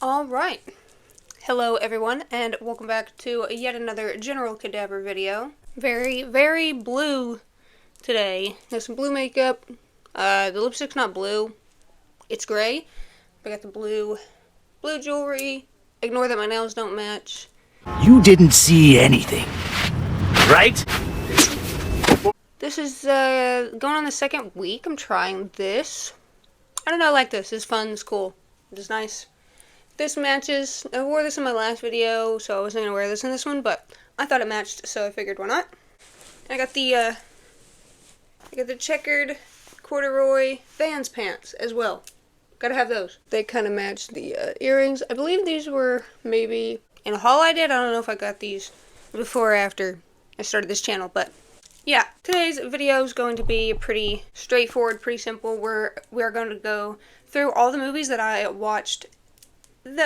Alright, hello everyone, and welcome back to yet another General Cadaver video. Very blue today. There's some blue makeup. The lipstick's not blue, it's gray. I got the blue jewelry. Ignore that my nails don't match. You didn't see anything, right? This is going on the second week. I'm trying this. I don't know, I like this. It's fun, it's cool, it's nice. This matches. I wore this in my last video, so I wasn't going to wear this in this one, but I thought it matched, so I figured why not. I got the checkered corduroy Vans pants as well. Gotta have those. They kind of match the earrings. I believe these were maybe in a haul I did. I don't know if I got these before or after I started this channel, but yeah. Today's video is going to be pretty straightforward, pretty simple. We're going to go through all the movies that I watched in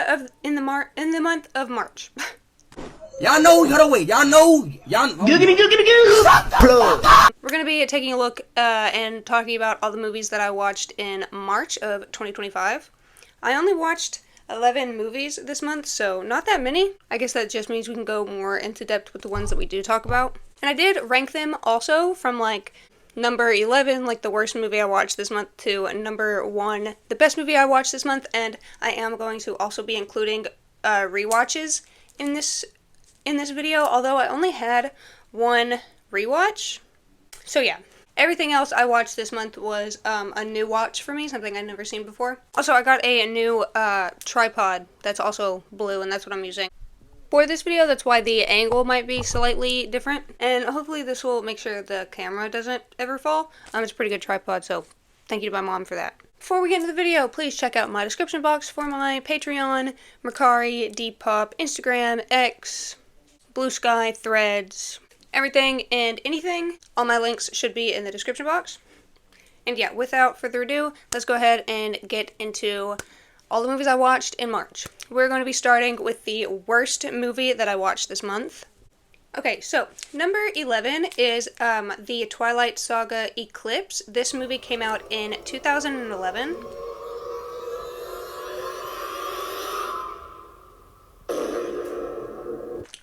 the month of March. Y'all know you gotta wait. Y'all know. We're gonna be taking a look and talking about all the movies that I watched in March of 2025. I only watched 11 movies this month, so not that many. I guess that just means we can go more into depth with the ones that we do talk about. And I did rank them also from like number 11, like the worst movie I watched this month, to number 1, the best movie I watched this month, and I am going to also be including rewatches in this video, although I only had one rewatch. So yeah, everything else I watched this month was a new watch for me, something I'd never seen before. Also, I got a new tripod that's also blue, and that's what I'm using for this video. That's why the angle might be slightly different, and hopefully this will make sure the camera doesn't ever fall. It's a pretty good tripod, so thank you to my mom for that. Before we get into the video, please check out my description box for my Patreon, Mercari, Depop, Instagram, X, Blue Sky, Threads, everything and anything. All my links should be in the description box. And yeah, without further ado, let's go ahead and get into all the movies I watched in March. We're going to be starting with the worst movie that I watched this month. Okay, so number 11 is the Twilight Saga Eclipse. This movie came out in 2011.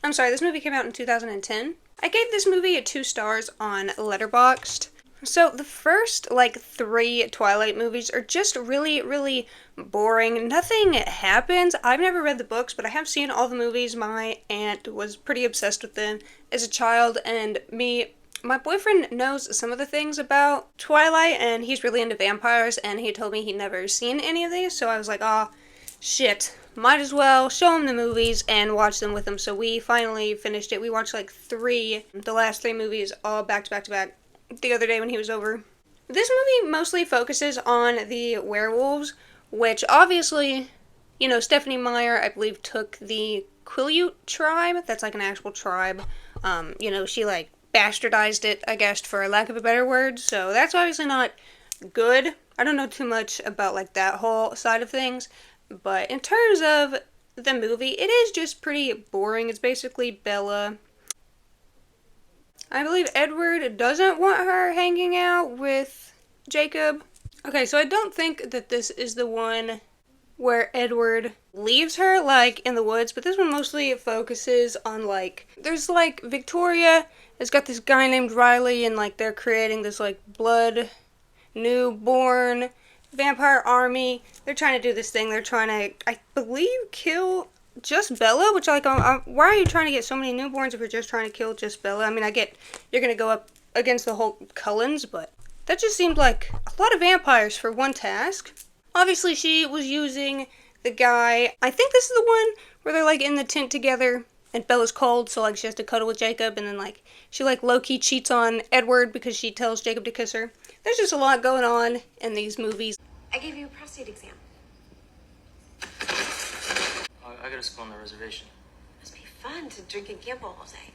I'm sorry, this movie came out in 2010. I gave this movie 2 stars on Letterboxd. So the first, 3 Twilight movies are just really boring. Nothing happens. I've never read the books, but I have seen all the movies. My aunt was pretty obsessed with them as a child, and my boyfriend knows some of the things about Twilight, and he's really into vampires, and he told me he'd never seen any of these, so I was like, oh, shit. Might as well show him the movies and watch them with him. So we finally finished it. We watched the last 3 movies all back to back the other day when he was over. This movie mostly focuses on the werewolves, which obviously, Stephenie Meyer, I believe, took the Quileute tribe. That's an actual tribe. She bastardized it, I guess, for lack of a better word. So that's obviously not good. I don't know too much about that whole side of things. But in terms of the movie, it is just pretty boring. It's basically Bella. I believe Edward doesn't want her hanging out with Jacob. Okay, so I don't think that this is the one where Edward leaves her, in the woods, but this one mostly focuses on, there's, Victoria has got this guy named Riley, and, they're creating this, blood newborn vampire army. They're trying to do this thing. They're trying to, I believe, kill just Bella, which, why are you trying to get so many newborns if you're just trying to kill just Bella? I mean, I get you're going to go up against the whole Cullens, but that just seemed like a lot of vampires for one task. Obviously, she was using the guy. I think this is the one where they're, in the tent together, and Bella's cold, so, she has to cuddle with Jacob, and then, she, low-key cheats on Edward because she tells Jacob to kiss her. There's just a lot going on in these movies. I gave you a prostate exam. I got a school on the reservation. Must be fun to drink and gamble all day.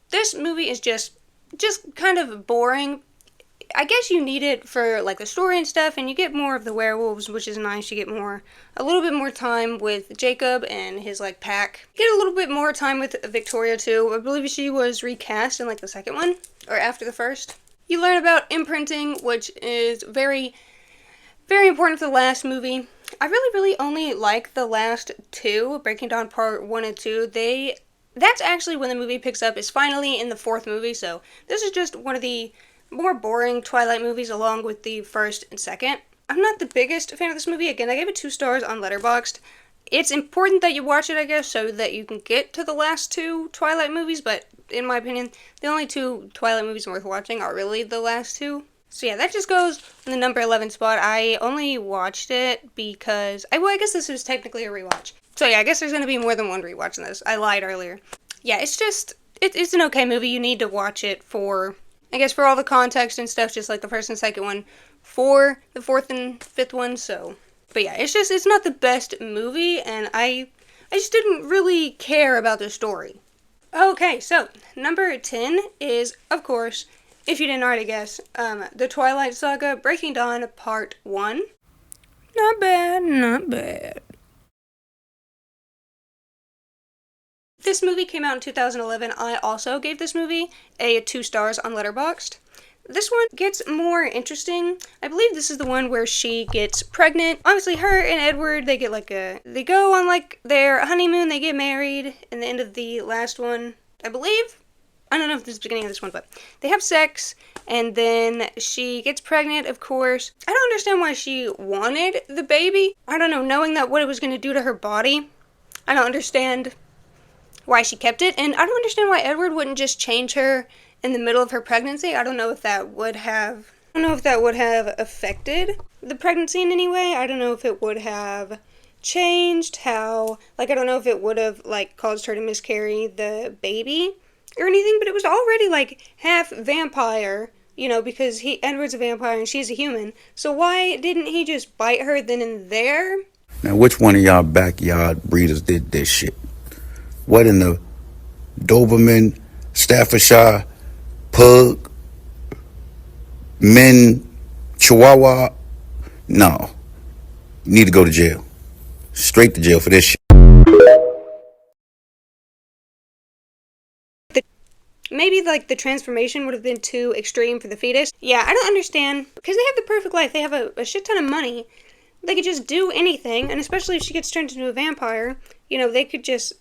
This movie is just kind of boring. I guess you need it for like the story and stuff, and you get more of the werewolves, which is nice. You get a little bit more time with Jacob and his like pack. You get a little bit more time with Victoria too. I believe she was recast in like the second one, or after the first. You learn about imprinting, which is very, very important for the last movie. I really only like the last two, Breaking Dawn Part 1 and 2. That's actually when the movie picks up, is finally in the fourth movie, so this is just one of the more boring Twilight movies along with the first and second. I'm not the biggest fan of this movie. Again, I gave it 2 stars on Letterboxd. It's important that you watch it, I guess, so that you can get to the last 2 Twilight movies, but in my opinion, the only 2 Twilight movies worth watching are really the last 2. So yeah, that just goes in the number 11 spot. I only watched it because, I guess this is technically a rewatch. So yeah, I guess there's going to be more than one rewatch in this. I lied earlier. Yeah, it's just, it's an okay movie. You need to watch it for, I guess, for all the context and stuff, just like the first and second one, for the fourth and fifth one, so. But yeah, it's not the best movie, and I just didn't really care about the story. Okay, so, number 10 is, of course, if you didn't already guess, the Twilight Saga, Breaking Dawn, Part 1. Not bad, not bad. This movie came out in 2011. I also gave this movie a 2 stars on Letterboxd. This one gets more interesting. I believe this is the one where she gets pregnant. Obviously, her and Edward, they go on like their honeymoon, they get married in the end of the last one, I believe. I don't know if this is the beginning of this one, but they have sex, and then she gets pregnant, of course. I don't understand why she wanted the baby. I don't know, knowing that what it was going to do to her body. I don't understand why she kept it, and I don't understand why Edward wouldn't just change her in the middle of her pregnancy. I don't know if that would have affected the pregnancy in any way. I don't know if it would have changed how, like, I don't know if it would have, like, caused her to miscarry the baby or anything, but it was already, like, half vampire, you know, because Edward's a vampire and she's a human, so why didn't he just bite her then and there? Now, which one of y'all backyard breeders did this shit? What in the Doberman, Staffordshire, Pug, Men, Chihuahua? No. You need to go to jail. Straight to jail for this shit. Maybe, like, the transformation would have been too extreme for the fetus. Yeah, I don't understand. Because they have the perfect life. They have a shit ton of money. They could just do anything. And especially if she gets turned into a vampire, you know, they could just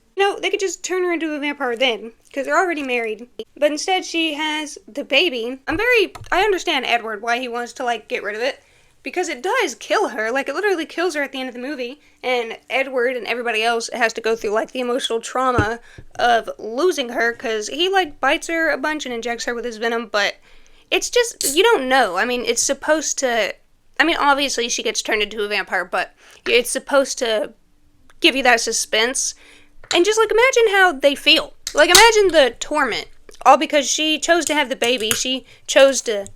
turn her into a vampire then, because they're already married. But instead, she has the baby. I understand Edward, why he wants to, like, get rid of it, because it does kill her. Like, it literally kills her at the end of the movie, and Edward and everybody else has to go through, like, the emotional trauma of losing her, because he, like, bites her a bunch and injects her with his venom, but it's just, you don't know. I mean, it's supposed to, obviously she gets turned into a vampire, but it's supposed to give you that suspense. And just, like, imagine how they feel. Like, imagine the torment. All because she chose to have the baby. She chose to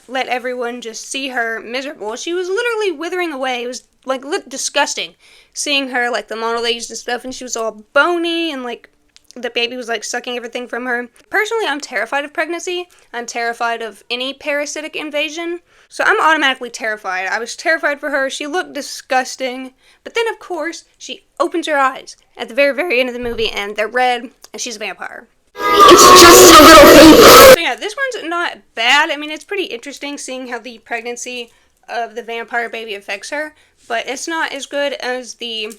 let everyone just see her miserable. She was literally withering away. It was, like, disgusting seeing her, like, the model they used and stuff. And she was all bony and, like, the baby was, like, sucking everything from her. Personally, I'm terrified of pregnancy. I'm terrified of any parasitic invasion. So I'm automatically terrified. I was terrified for her. She looked disgusting. But then, of course, she opens her eyes at the very, very end of the movie, and they're red, and she's a vampire. It's just a little baby. So yeah, this one's not bad. I mean, it's pretty interesting seeing how the pregnancy of the vampire baby affects her. But it's not as good as the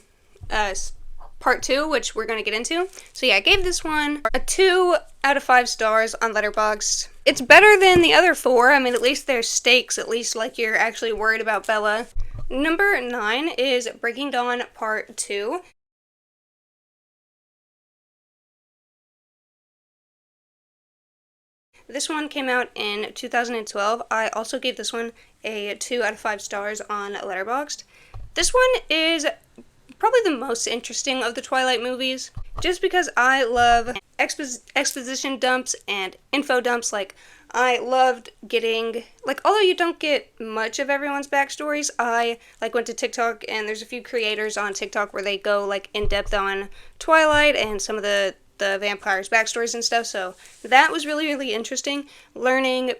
Part 2, which we're going to get into. So yeah, I gave this one a 2 out of 5 stars on Letterboxd. It's better than the other 4. I mean, at least there's stakes. At least, like, you're actually worried about Bella. Number 9 is Breaking Dawn Part 2. This one came out in 2012. I also gave this one a 2 out of 5 stars on Letterboxd. This one is probably the most interesting of the Twilight movies, just because I love exposition dumps and info dumps. Like, I loved getting, like, although you don't get much of everyone's backstories, I, like, went to TikTok, and there's a few creators on TikTok where they go, like, in depth on Twilight and some of the vampires' backstories and stuff, so that was really, really interesting, learning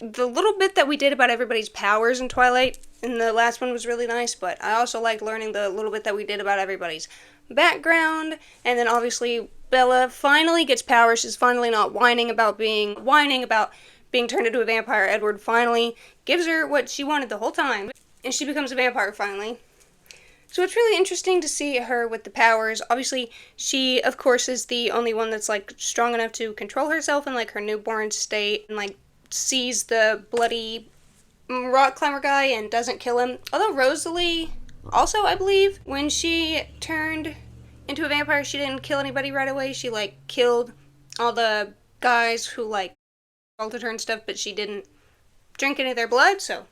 The little bit that we did about everybody's powers in Twilight in the last one was really nice, but I also liked learning the little bit that we did about everybody's background, and then obviously Bella finally gets powers. She's finally not whining about being turned into a vampire. Edward finally gives her what she wanted the whole time, and she becomes a vampire finally. So it's really interesting to see her with the powers. Obviously, she, of course, is the only one that's, like, strong enough to control herself in, like, her newborn state, and, like, sees the bloody rock climber guy and doesn't kill him. Although Rosalie, also, I believe, when she turned into a vampire, she didn't kill anybody right away. She, like, killed all the guys who, like, assaulted her and stuff, but she didn't drink any of their blood, so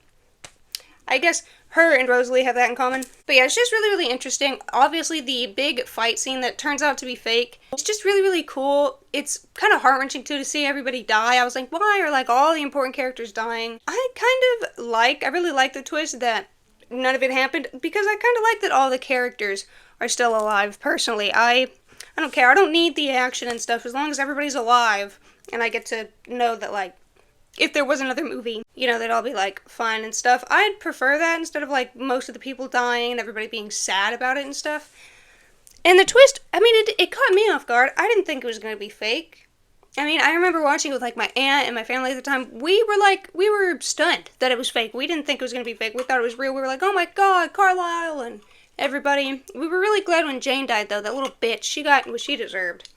I guess her and Rosalie have that in common. But yeah, it's just really, really interesting. Obviously, the big fight scene that turns out to be fake, it's just really, really cool. It's kind of heart-wrenching, too, to see everybody die. I was like, why are, like, all the important characters dying? I really like the twist that none of it happened, because I kind of like that all the characters are still alive, personally. I don't care. I don't need the action and stuff, as long as everybody's alive, and I get to know that, like, if there was another movie, you know, they'd all be, like, fine and stuff. I'd prefer that instead of, like, most of the people dying and everybody being sad about it and stuff. And the twist, I mean, it caught me off guard. I didn't think it was going to be fake. I mean, I remember watching it with, like, my aunt and my family at the time. We were stunned that it was fake. We didn't think it was going to be fake. We thought it was real. We were like, oh my god, Carlisle and everybody. We were really glad when Jane died, though. That little bitch. She got what she deserved.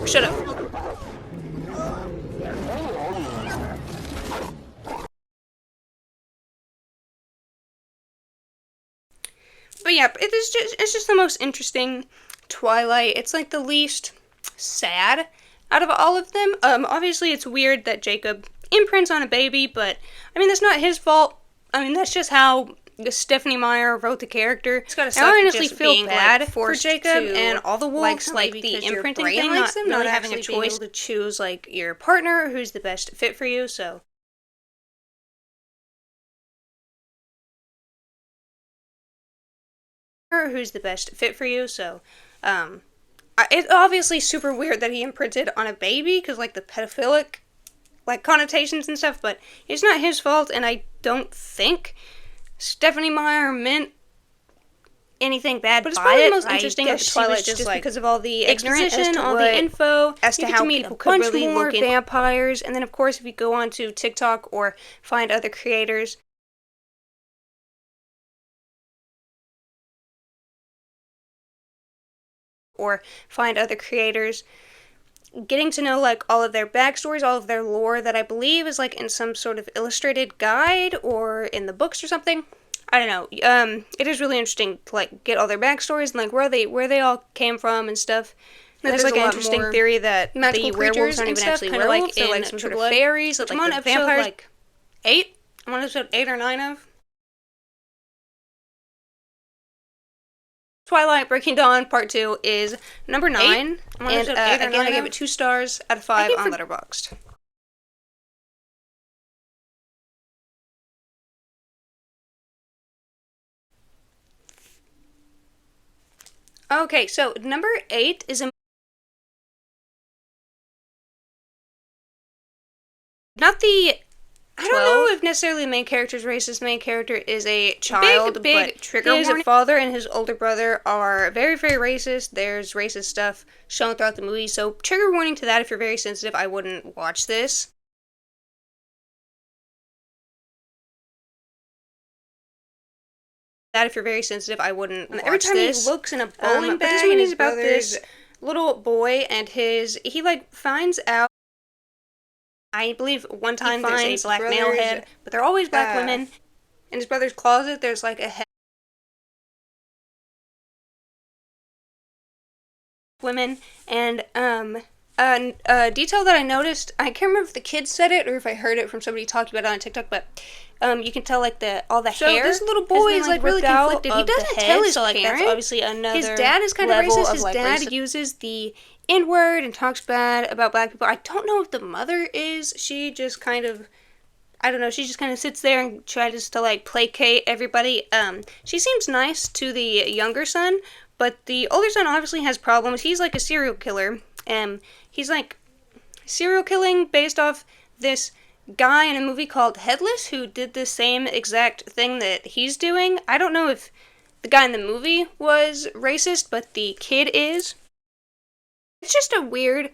Shut up. But yeah, it's just the most interesting Twilight. It's like the least sad out of all of them. Obviously it's weird that Jacob imprints on a baby, but I mean that's not his fault. I mean that's just how Stephanie Meyer wrote the character. It's gotta suck. I honestly feel bad for Jacob and all the wolves, like the imprinting thing, not really having a choice to choose like your partner who's the best fit for you. So it's obviously super weird that he imprinted on a baby because like the pedophilic like connotations and stuff, but it's not his fault, and I don't think Stephanie Meyer meant anything bad, but it's probably the most interesting of the Twilight just like, because of all the exposition, all the info, as to how people could really look at vampires, and then of course if you go on to TikTok or find other creators, getting to know like all of their backstories, all of their lore that I believe is like in some sort of illustrated guide or in the books or something. I don't know. It is really interesting to like get all their backstories and like where they all came from and stuff. And there's like an interesting theory that the werewolves aren't even actually werewolves, they're like some sort of fairies that like the vampires. Like 8. I'm on episode 8 or 9 of Twilight Breaking Dawn Part 2 is number 9. And again, I gave it 2 stars out of 5 on Letterboxd. Okay, so number 8 is not the... I don't know if necessarily the main character's racist. The main character is a child, big trigger warning. His father and his older brother are very, very racist. There's racist stuff shown throughout the movie, so trigger warning to that if you're very sensitive. I wouldn't watch this. Every time he looks in a bowling bag, and he's about this little boy and he like finds out. I believe one time there's a black male head, but they're always black women. In his brother's closet, there's like a head. Women, and A detail that I noticed, I can't remember if the kids said it or if I heard it from somebody talking about it on TikTok, but you can tell like all the hair. So this little boy is like really conflicted. He doesn't tell his so like parent. that's obviously another. His dad is kind of level racist. of, His like, dad racist. uses the N-word and talks bad about black people. I don't know if the mother is. She just kind of, I don't know. She just kind of sits there and tries to like placate everybody. She seems nice to the younger son, but the older son obviously has problems. He's like a serial killer, and he's like serial killing based off this guy in a movie called Headless who did the same exact thing that he's doing. I don't know if the guy in the movie was racist, but the kid is. It's just a weird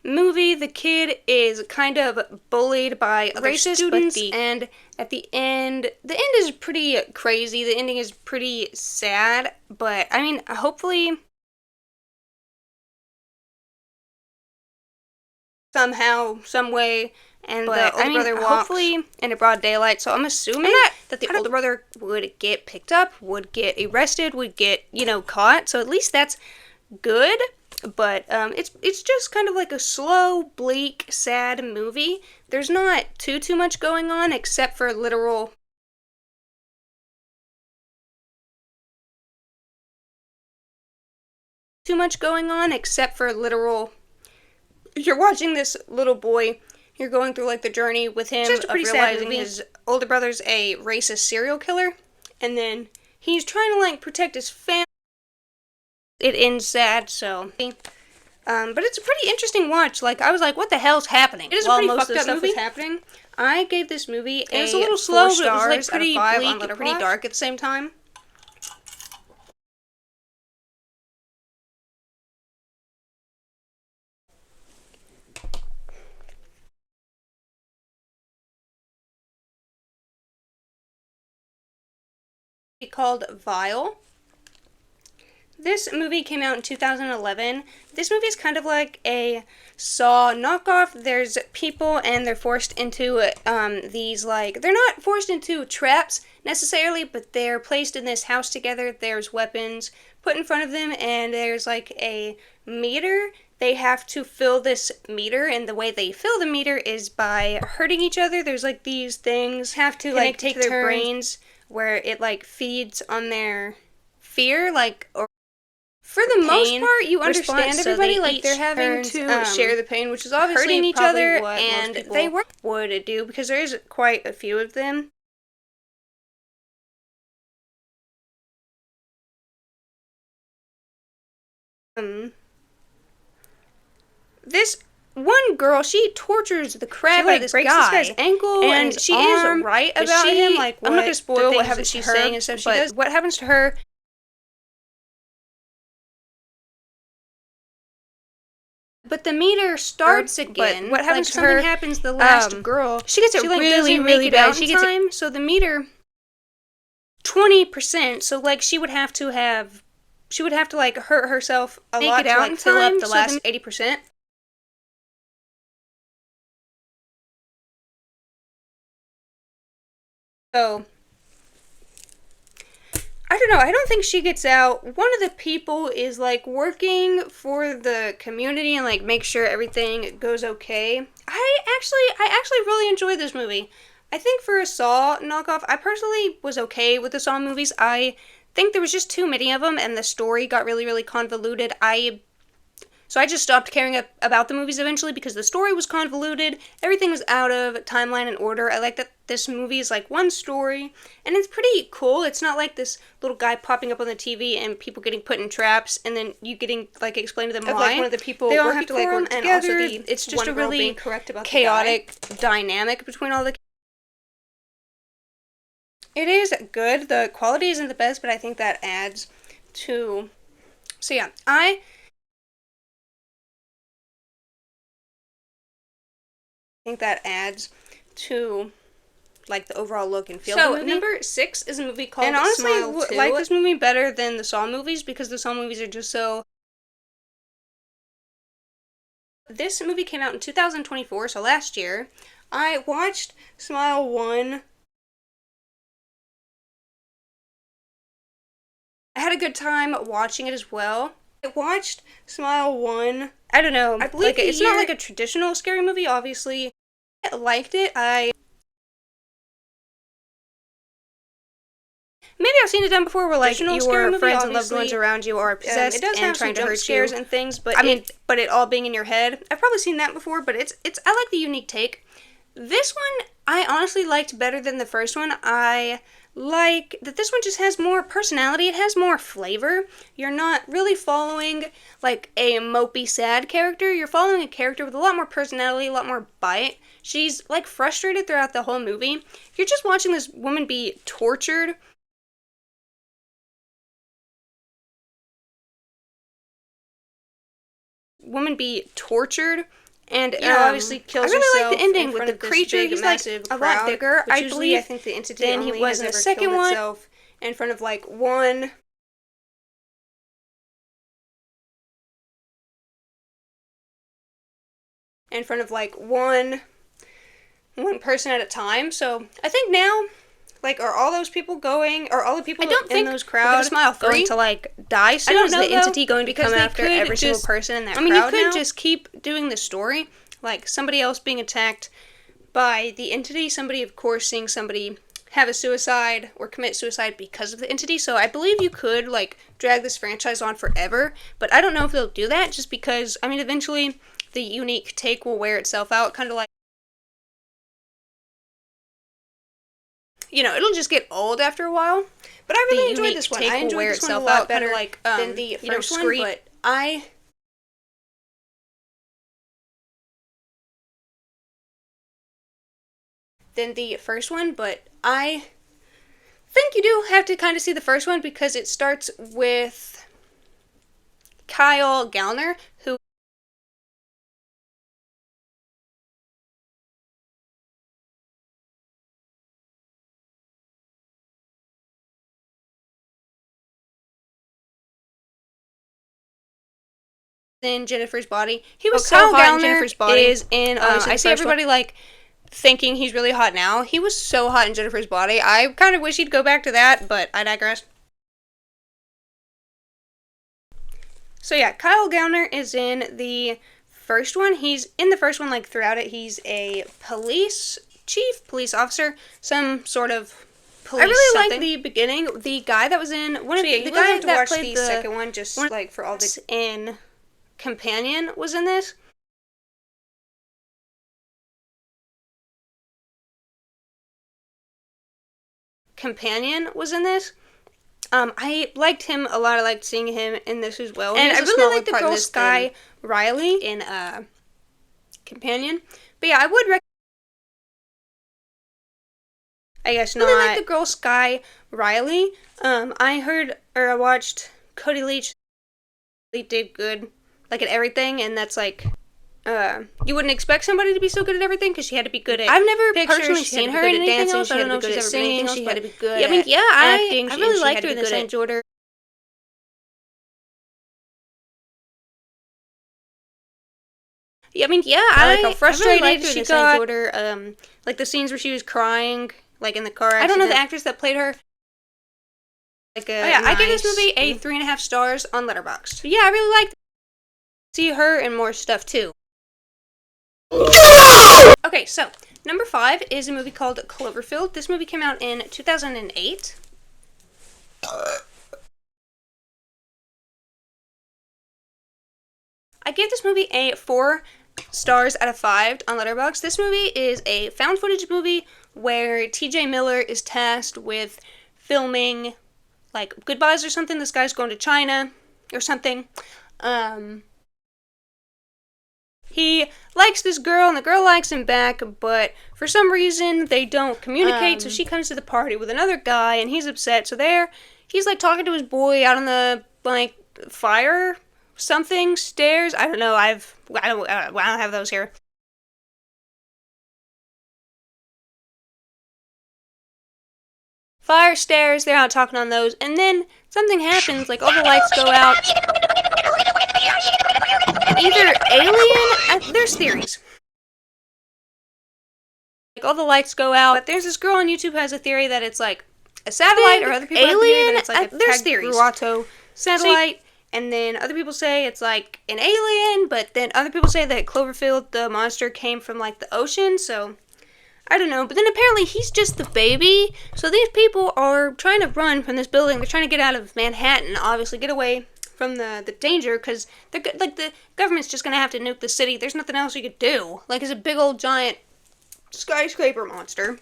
movie. The kid is kind of bullied by other Racist, students, but and at the end is pretty crazy. The ending is pretty sad, but I mean, hopefully somehow, some way, and the older brother walks hopefully in a broad daylight. So I'm assuming that the older brother would get picked up, would get arrested, would get, caught. So at least that's good. But it's just kind of like a slow, bleak, sad movie. There's not too much going on except for literal you're watching this little boy, you're going through like the journey with him Just a of pretty sad realizing movie. his older brother's a racist serial killer, and then he's trying to like protect his family. It ends sad, so but it's a pretty interesting watch. Like, I was like, what the hell's happening? It is a While pretty most of the fucked up stuff movie. is happening. I gave this movie And it's a little slow, 4 but it was, like, stars pretty out of 5 bleak on and Letterboxd. pretty Dark at the same time. Called Vile. This movie came out in 2011. This movie is kind of like a Saw knockoff. There's people and they're forced into these, like, they're not forced into traps necessarily, but they're placed in this house together. There's weapons put in front of them, and there's like a meter. They have to fill this meter, and the way they fill the meter is by hurting each other. There's like these things have to like take their brains, where it like feeds on their fear, like, or for the most part you understand everybody, like they're having to share the pain, which is obviously hurting each other, and they would do because there is quite a few of them. This one girl, she tortures the crap out of this breaks guy. this guy's ankle and and she arm, is right but about she- him. Like, I'm not gonna the spoil what things happens that to she's her, saying and stuff. She but does. What happens to her? But the meter starts again. what happens like, to her, something happens. The last girl, she gets it like, really, doesn't really make it bad. out She in gets it- time. So the meter 20%. So like she would have to like hurt herself a Make lot it to out like in fill up time, the so last the- 80%. So I don't know. I don't think she gets out. One of the people is like working for the community and like make sure everything goes okay. I actually really enjoyed this movie. I think for a Saw knockoff, I personally was okay with the Saw movies. I think there was just too many of them, and the story got really convoluted. So I just stopped caring about the movies eventually because the story was convoluted. Everything was out of timeline and order. I like that this movie is like one story, and it's pretty cool. It's not like this little guy popping up on the TV and people getting put in traps, and then you getting like explain to them Of, why. like, one of the people they all working have to like for work him, and together. also the It's just one a girl really being correct about the chaotic dynamic between all the. It is good. The quality isn't the best, but I think that adds to. So yeah, I think that adds to like the overall look and feel. So, of the movie. Number 6 is a movie called And honestly, Smile 2. I like this movie better than the Saw movies because the Saw movies are just so. This movie came out in 2024, so last year. I watched Smile 1. I had a good time watching it as well. I watched Smile 1. I don't know. I believe it's not like a traditional scary movie, obviously. I liked it. Maybe I've seen it done before where like your friends and loved ones around you are possessed and trying to hurt scares and things, but but it all being in your head. I've probably seen that before, but I like the unique take. This one I honestly liked better than the first one. I like that this one just has more personality. It has more flavor. You're not really following like a mopey sad character. You're following a character with a lot more personality, a lot more bite. She's like frustrated throughout the whole movie. You're just watching this woman be tortured. And obviously kills herself. I really like the ending with the creature. He's like a lot bigger. I believe. I think the entity than he was in the second one. In front of like one person at a time. So I think now, like, are all those people going, or all the people in those crowds going to like die soon? I don't know, is the entity going to come after every single person in that crowd? I mean, you could just keep doing the story, like somebody else being attacked by the entity, somebody of course seeing somebody have a suicide or commit suicide because of the entity. So I believe you could like drag this franchise on forever, but I don't know if they'll do that, just because I mean eventually the unique take will wear itself out, kind of like, you know, it'll just get old after a while. But I really enjoyed this one. I enjoyed this one a lot better than the first one, but I think you do have to kind of see the first one, because it starts with Kyle Gallner, who in Jennifer's Body. He was so hot in Jennifer's Body. Is in I see everybody like thinking he's really hot now. He was so hot in Jennifer's Body. I kind of wish he'd go back to that, but I digress. So yeah, Kyle Gallner is in the first one. He's in the first one like throughout it. He's a police officer, some sort of police. I really like the beginning. The guy that was in one of the guy that played the second one, just like for all the in Companion was in this. I liked him a lot. I liked seeing him in this as well. And I really like the girl Sky Riley in Companion. But yeah, I would recommend. I guess not. I really like the girl Sky Riley. I watched Cody Leach. They did good, like at everything, and that's like, you wouldn't expect somebody to be so good at everything, because she had to be good at. I've never personally seen her in anything else. I don't know if she's ever been anything else. She had to be good. I mean, yeah, acting. I really liked her in this. I enjoyed her. I mean, yeah, I like how frustrated she got. I enjoyed her. Like the scenes where she was crying, like in the car accident. I don't know the actress that played her. Like I gave this movie a 3.5 stars on Letterboxd. But yeah, I really liked to see her in more stuff too. Okay, so number 5 is a movie called Cloverfield. This movie came out in 2008. I gave this movie a 4 stars out of 5 on Letterboxd. This movie is a found footage movie where TJ Miller is tasked with filming like goodbyes or something. This guy's going to China or something. He likes this girl, and the girl likes him back, but for some reason they don't communicate, so she comes to the party with another guy, and he's upset. So he's like talking to his boy out on the like fire something stairs. I don't know. I don't have those here. Fire stairs. They're out talking on those, and then something happens. Like all the lights go out. Either alien. There's theories. Like all the lights go out, but there's this girl on YouTube who has a theory that it's like a satellite, or other people have a theory that it's like a Grotto satellite. and then other people say it's like an alien, but then other people say that Cloverfield, the monster, came from like the ocean, so I don't know. But then apparently he's just the baby, so these people are trying to run from this building. They're trying to get out of Manhattan, obviously, get away from the danger, because they're like, the government's just gonna have to nuke the city. There's nothing else you could do. Like, it's a big old giant skyscraper monster.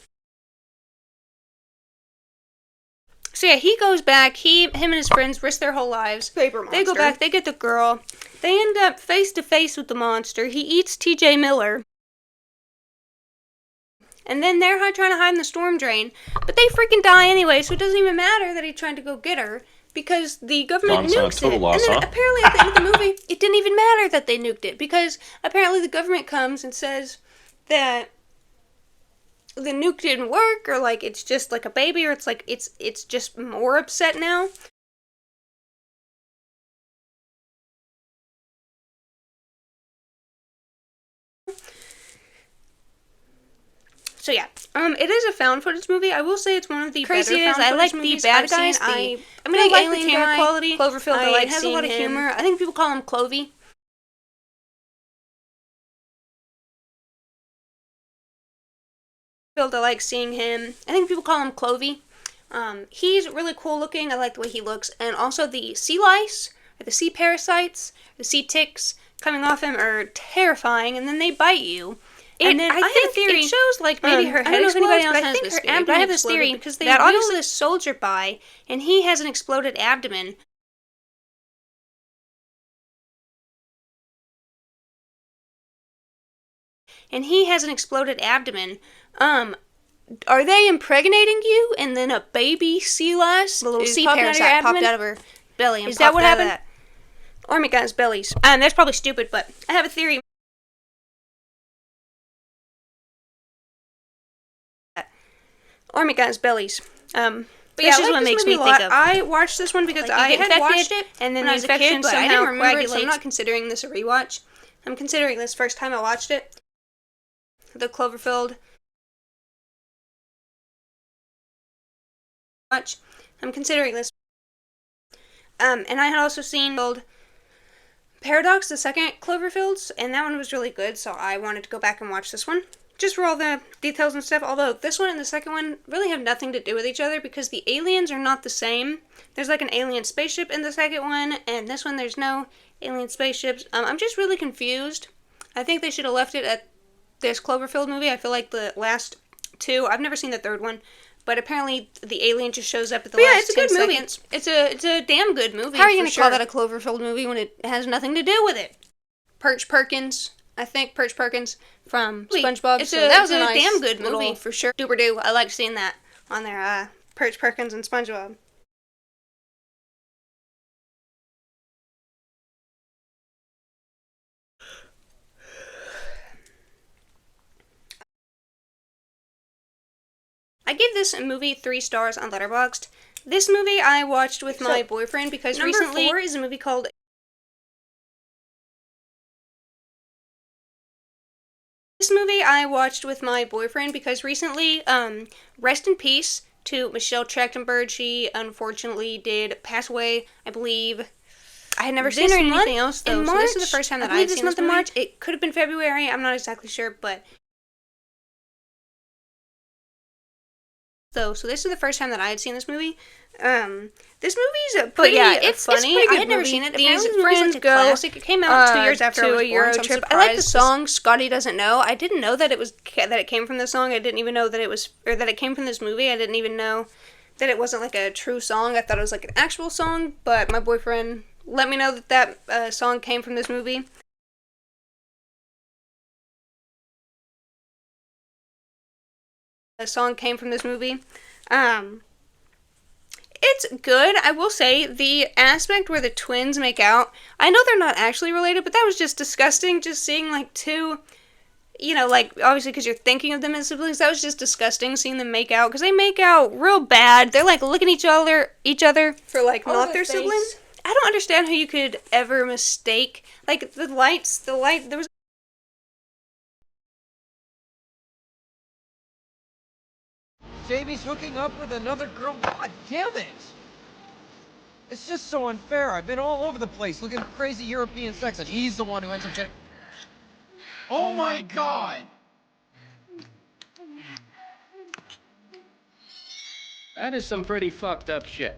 So yeah, he goes back. Him and his friends risk their whole lives. Paper monster. They go back. They get the girl. They end up face to face with the monster. He eats T.J. Miller. And then they're trying to hide in the storm drain. But they freaking die anyway, so it doesn't even matter that he tried to go get her, because the government nukes it. Loss, and then apparently at the end of the movie, it didn't even matter that they nuked it, because apparently the government comes and says that the nuke didn't work, or like it's just like a baby, or it's like it's just more upset now. So yeah, it is a found footage movie. I will say it's one of the Crazy better is, found I like footage movies the bad I've seen. guys. I I like alien the camera guy, quality. Cloverfield, I It like has a lot of seeing humor. him. I think people call him Clovey. I like seeing him. I think people call him Clovey. He's really cool looking. I like the way he looks. And also the sea lice, or the sea parasites, the sea ticks coming off him are terrifying, and then they bite you. And then I have a theory. It shows like maybe her head explodes, but I think her abdomen I have this theory because they wheel this soldier by, and he has an exploded abdomen. And he has an exploded abdomen. Are they impregnating you, and then a baby sea lice, the little sea parasite, popped out of her belly? Is that what happened? Army guys' bellies. That's probably stupid, but I have a theory. Army guys' bellies. But this is what makes me think of. I watched this one because I had watched it, and then the infection somehow coagulates. So I'm not considering this a rewatch. I'm considering this first time I watched it. The Cloverfield. I'm considering this. And I had also seen Paradox, the second Cloverfields, and that one was really good, so I wanted to go back and watch this one. Just for all the details and stuff, although this one and the second one really have nothing to do with each other, because the aliens are not the same. There's like an alien spaceship in the second one, and this one there's no alien spaceships. I'm just really confused. I think they should have left it at this Cloverfield movie. I feel like the last two, I've never seen the third one, but apparently the alien just shows up at the last 10 seconds. It's a damn good movie. How are you going to call that a Cloverfield movie when it has nothing to do with it? Perch Perkins, I think Perch Perkins from SpongeBob. That was a nice damn good movie for sure. Duper do. I like seeing that on there. Perch Perkins and SpongeBob. I gave this movie 3 stars on Letterboxd. This movie I watched with my boyfriend because recently... Number 4 is a movie called... This movie I watched with my boyfriend because recently, rest in peace to Michelle Trachtenberg. She unfortunately did pass away, I believe. I had never seen her in anything else, though, so this is the first time that I had seen this movie. March. It could have been February, I'm not exactly sure, but... So this is the first time that I had seen this movie. This movie's pretty funny. I had never seen it. These friends go classic. It came out 2 years after I was born, Euro trip. I like the song "Scotty Doesn't Know." I didn't know that it came from this song. I didn't even know that it came from this movie. I didn't even know that it wasn't like a true song. I thought it was like an actual song. But my boyfriend let me know that song came from this movie. A song came from this movie. It's good. I will say the aspect where the twins make out, I know they're not actually related, but that was just disgusting. Just seeing like two, like obviously because you're thinking of them as siblings, that was just disgusting seeing them make out because they make out real bad. They're like looking at each other for like not their siblings. I don't understand how you could ever mistake like the light. There was. Jamie's hooking up with another girl. God damn it! It's just so unfair. I've been all over the place looking at crazy European sex, and he's the one who ends up getting... Oh my God! That is some pretty fucked up shit.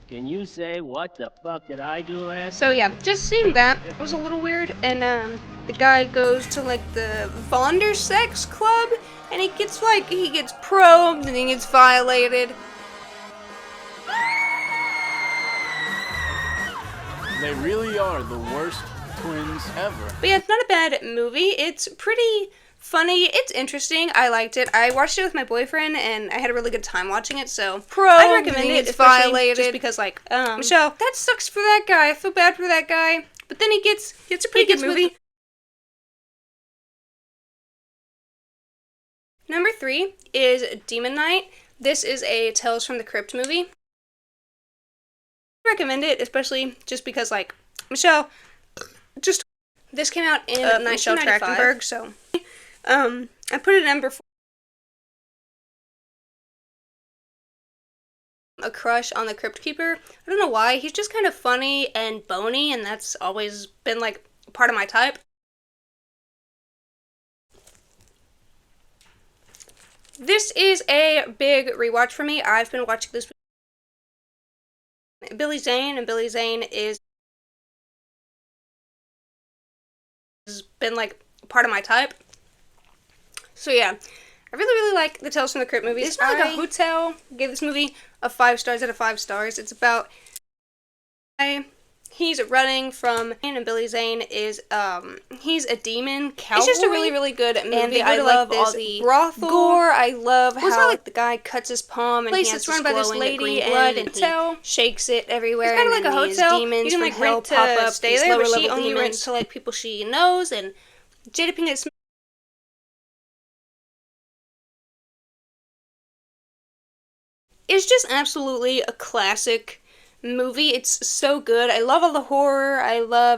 Can you say what the fuck did I do last? So yeah, just seeing that was a little weird. And the guy goes to like the Fonder sex club, and he gets probed and he gets violated. They really are the worst twins ever. But yeah, it's not a bad movie. It's pretty funny. It's interesting. I liked it. I watched it with my boyfriend, and I had a really good time watching it. So I'd recommend it. It's violated just because, like, Michelle, that sucks for that guy. I feel bad for that guy. But then it's a pretty good movie. Number 3 is Demon Knight. This is a Tales from the Crypt movie. I recommend it, especially just because, like, Michelle, just this came out in 1995, so I put it number 4. A crush on the Crypt Keeper. I don't know why. He's just kind of funny and bony, and that's always been like part of my type. This is a big rewatch for me. I've been watching this with Billy Zane, and Billy Zane has been like part of my type. So yeah, I really like the Tales from the Crypt movies. It's not like a hotel. Gave this movie a 5 stars out of 5 stars. It's about he's running from, and Billy Zane is he's a demon cowboy. It's just a really good movie. And I love all the brothel gore. I love how like the guy cuts his palm and he has run by this lady blood and he shakes it everywhere. It's kind of like a hotel. Demons you can like rent to pop up, stay there, but she only rents to like people she knows. And Jada Pinkett Smith. It's just absolutely a classic movie. It's so good. I love all the horror.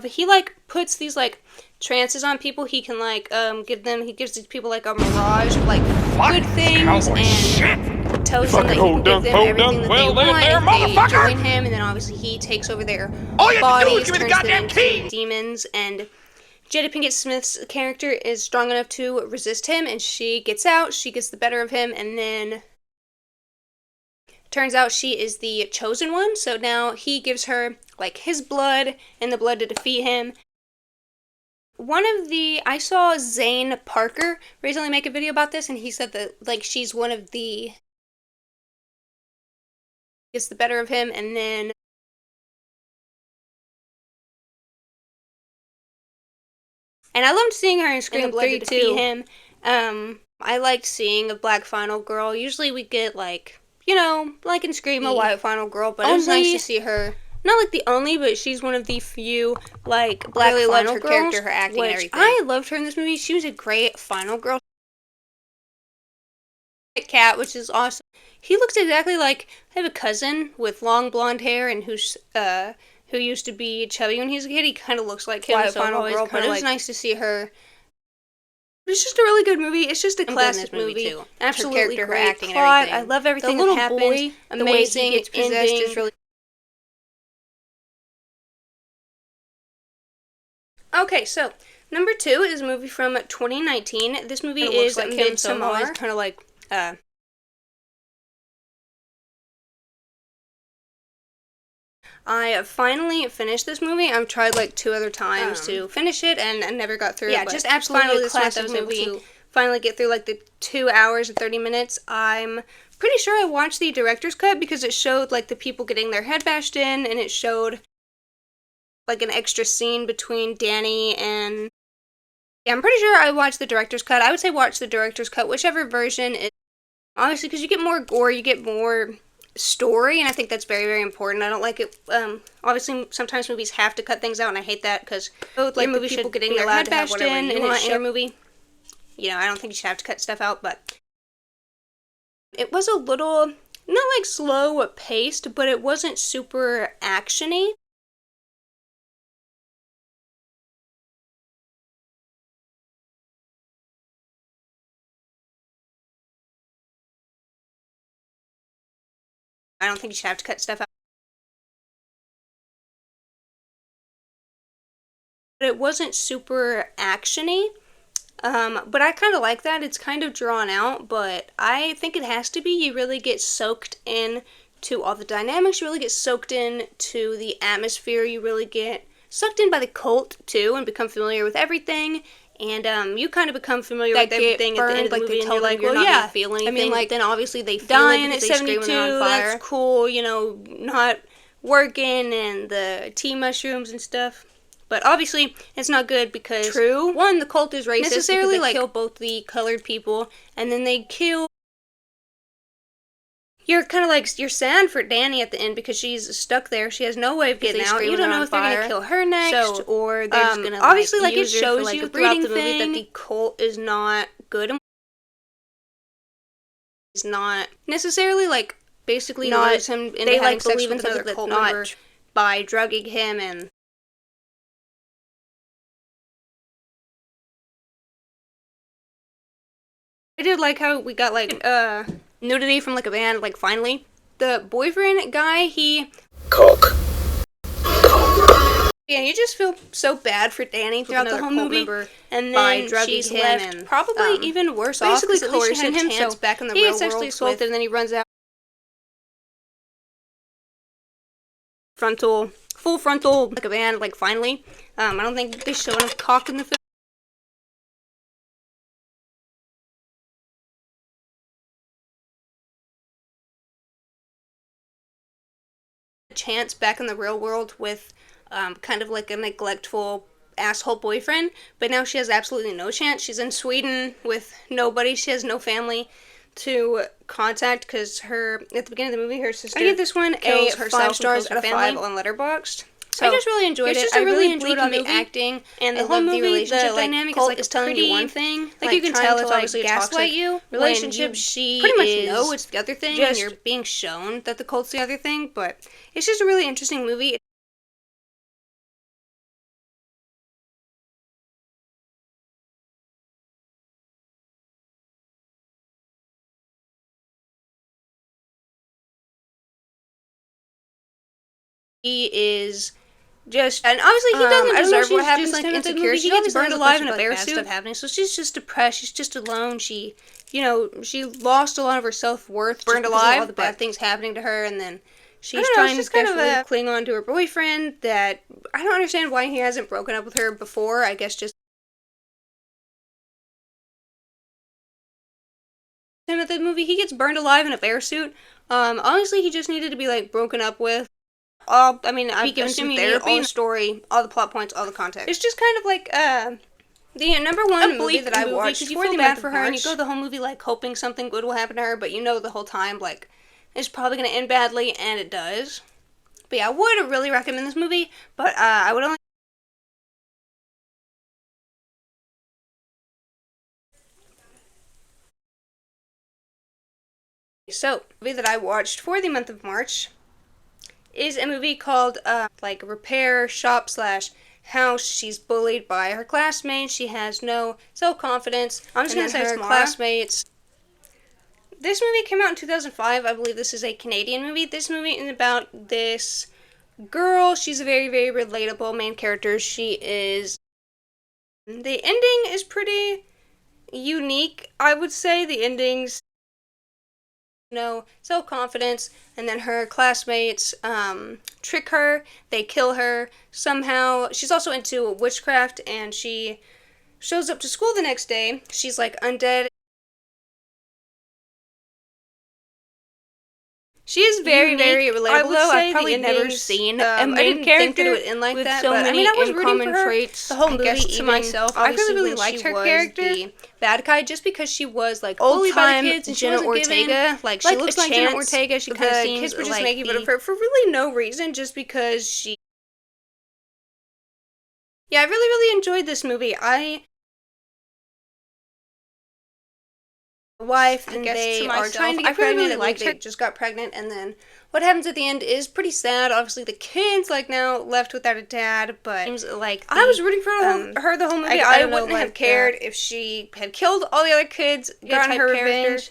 He like puts these like trances on people. He can like he gives these people like a mirage of like good things and tells them that he can give them everything that they want if they join him, and then obviously he takes over their bodies, turns them into demons, and Jada Pinkett Smith's character is strong enough to resist him, and she gets out, she gets the better of him, and then turns out she is the chosen one, so now he gives her, like, his blood and the blood to defeat him. I saw Zane Parker recently make a video about this, and he said that, like, she's one of the... gets the better of him, and then... And I loved seeing her in Scream 3 to defeat him. I liked seeing a black final girl. Usually we get, like... You know, like in Scream, a white final girl, but it was nice to see her. Not like the only, but she's one of the few, like, black final girls. I really loved her character, her acting, and everything. I loved her in this movie. She was a great final girl. Cat, which is awesome. He looks exactly like, I have a cousin with long blonde hair and who used to be chubby when he was a kid. He kind of looks like him, so final girl, but it was nice to see her. It's just a really good movie. It's just a classic movie too. Absolutely great her acting plot. And everything. I love everything that happens. Boy, amazing. The way he gets possessed is really... Okay, so number 2 is a movie from 2019. This movie is like Midsommar. Kind of like I finally finished this movie. I've tried like 2 other times to finish it, and I never got through it. Yeah, just absolutely a classic movie. To finally get through like the 2 hours and 30 minutes. I'm pretty sure I watched the director's cut because it showed like the people getting their head bashed in, and it showed like an extra scene between Danny and... Yeah, I'm pretty sure I watched the director's cut. I would say watch the director's cut, whichever version is... Honestly, because you get more gore, you get more story, and I think that's very important. I don't like it. Obviously, sometimes movies have to cut things out, and I hate that because like movie should getting their head bashed in your movie. You know, I don't think you should have to cut stuff out, but it was a little not like slow paced, but it wasn't super actiony. I don't think you should have to cut stuff out. But it wasn't super actiony. But I kind of like that. It's kind of drawn out, but I think it has to be. You really get soaked in to all the dynamics. You really get soaked in to the atmosphere. You really get sucked in by the cult too, and become familiar with everything. And you kind of become familiar with everything at the end of the movie, and you're like, well, yeah, not feel anything. I mean, like, then obviously they feel dying at 72. That's cool. You know, not working and the tea mushrooms and stuff. But obviously, it's not good because, one, the cult is racist necessarily, because they kill both the colored people, and then they kill... You're kind of like, you're sad for Danny at the end because she's stuck there. She has no way of getting out. You don't know if they're going to kill her next, or they're just going to, obviously, like, it shows you throughout the movie that the cult is not good. It's not necessarily, like, basically lures him into having sex with another cult member by drugging him and... I did like how we got, like, nudity from, like, a band, like, finally. The boyfriend guy, he... Cock. Yeah, you just feel so bad for Danny throughout the whole movie. And then she's left and, probably even worse off, basically coercing him, so back in the real world. He gets sexually assaulted, and then he runs out. Full frontal, like a band, like, finally. I don't think they show enough cock in the film. Chance back in the real world with kind of like a neglectful asshole boyfriend, but now she has absolutely no chance. She's in Sweden with nobody. She has no family to contact because at the beginning of the movie, her sister, I give this one a 5 stars out of 5 on Letterboxd. So I just really enjoyed it. I really enjoyed all the acting and the whole movie. The relationship dynamic is telling you one thing. Like you can tell it's obviously gaslight you. Relationship, she pretty much know it's the other thing, and you're being shown that the cult's the other thing. But it's just a really interesting movie. He is just, and obviously he doesn't deserve what happens to him in the movie. He gets burned alive in a bear suit. So she's just depressed. She's just alone. She, she lost a lot of her self-worth. Burned alive. All the bad things happening to her, and then she's trying to desperately cling on to her boyfriend. That I don't understand why he hasn't broken up with her before. I guess just him at the movie. He gets burned alive in a bear suit. Honestly, he just needed to be like broken up with. I've given some therapy, all the story, all the plot points, all the context. It's just kind of like, the number one movie that I watched for the bad for her, and you go the whole movie, like, hoping something good will happen to her, but you know the whole time, like, it's probably going to end badly, and it does. But yeah, I would really recommend this movie, but, I would only... So, the movie that I watched for the month of March is a movie called, repair shop / house. She's bullied by her classmates. She has no self-confidence. I'm just going to say her classmates. This movie came out in 2005. I believe this is a Canadian movie. This movie is about this girl. She's a very, very relatable main character. She is... The ending is pretty unique, I would say. The endings... No self-confidence, and then her classmates trick her, they kill her somehow. She's also into witchcraft, and she shows up to school the next day. She's like undead. She is very, very relatable. I would say I've probably never seen a main character that it would end like that, so many I was rooting for her traits, the whole movie, to myself. I really, really liked her character, the bad guy, just because she was like bullied by the kids, and she wasn't Ortega. Like she looks like Jenna Ortega. She kind of seems kids were just making fun of her for really no reason, just because she. Yeah, I really, really enjoyed this movie. Wife, and they are trying to get pregnant. I really they just got pregnant, and then what happens at the end is pretty sad. Obviously, the kids now left without a dad, but like I was rooting for her the whole movie. I wouldn't have cared if she had killed all the other kids, gotten her revenge.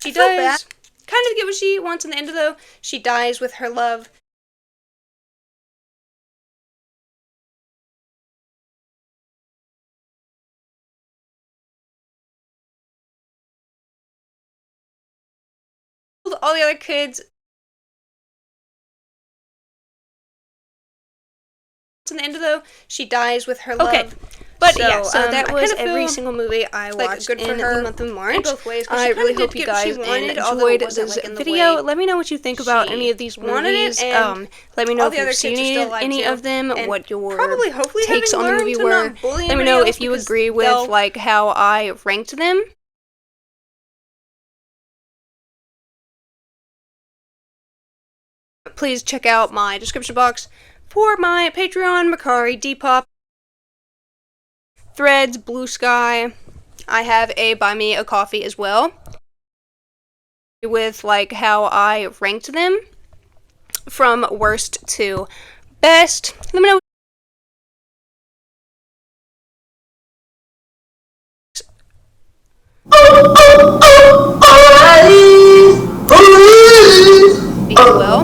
She does kind of get what she wants in the end, though. She dies with her love. All the other kids in the end, though, she dies with her love. Okay. But so, yeah, so that was every single movie I watched in the month of March. Both ways, I really hope you guys enjoyed this video. Let me know what you think about any of these movies. Let me know if you've seen any of them, what your takes on the movie were. Let me know if you agree with like how I ranked them. Please check out my description box for my Patreon, Mercari, Depop, Threads, Blue Sky. I have a Buy Me a Coffee as well, with like how I ranked them from worst to best. Let me know. Well,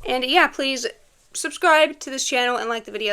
and yeah, please subscribe to this channel and like the video.